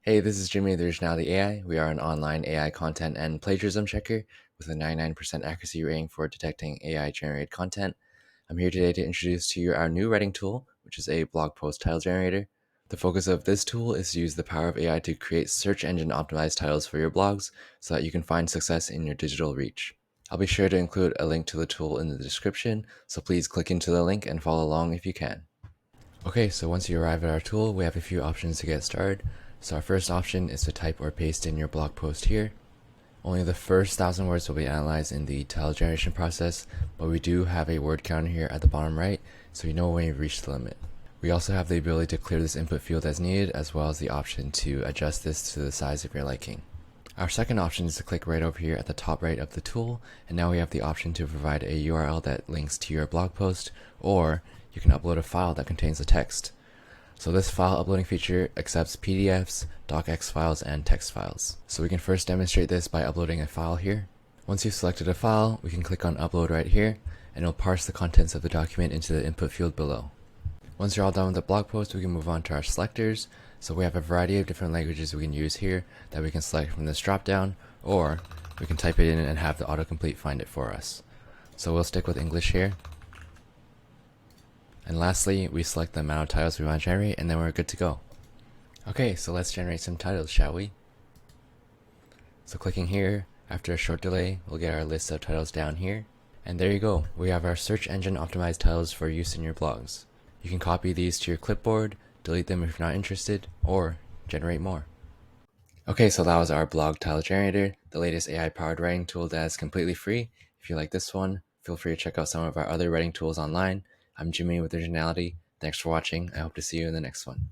Hey, this is Jimmy with originality.ai. We are an online AI content and plagiarism checker with a 99% accuracy rating for detecting AI generated content. I'm here today to introduce to you our new writing tool, which is a blog post title generator. The focus of this tool is to use the power of AI to create search engine optimized titles for your blogs so that you can find success in your digital reach. I'll be sure to include a link to the tool in the description, so please click into the link and follow along if you can. Okay, so once you arrive at our tool, we have a few options to get started. So our first option is to type or paste in your blog post here. Only the first 1,000 words will be analyzed in the title generation process, but we do have a word counter here at the bottom right, so you know when you've reached the limit. We also have the ability to clear this input field as needed, as well as the option to adjust this to the size of your liking. Our second option is to click right over here at the top right of the tool, and now we have the option to provide a URL that links to your blog post, or you can upload a file that contains the text. So this file uploading feature accepts PDFs, docx files, and text files. So we can first demonstrate this by uploading a file here. Once you've selected a file, we can click on upload right here, and it'll parse the contents of the document into the input field below. Once you're all done with the blog post, we can move on to our selectors. So we have a variety of different languages we can use here that we can select from this drop down, or we can type it in and have the autocomplete find it for us. So we'll stick with English here. And lastly, we select the amount of titles we want to generate, and then we're good to go. Okay, so let's generate some titles, shall we? So clicking here, after a short delay, we'll get our list of titles down here. And there you go, we have our search engine optimized titles for use in your blogs. You can copy these to your clipboard, delete them if you're not interested, or generate more. Okay, so that was our blog title generator, the latest AI-powered writing tool that is completely free. If you like this one, feel free to check out some of our other writing tools online. I'm Jimmy with Originality. Thanks for watching. I hope to see you in the next one.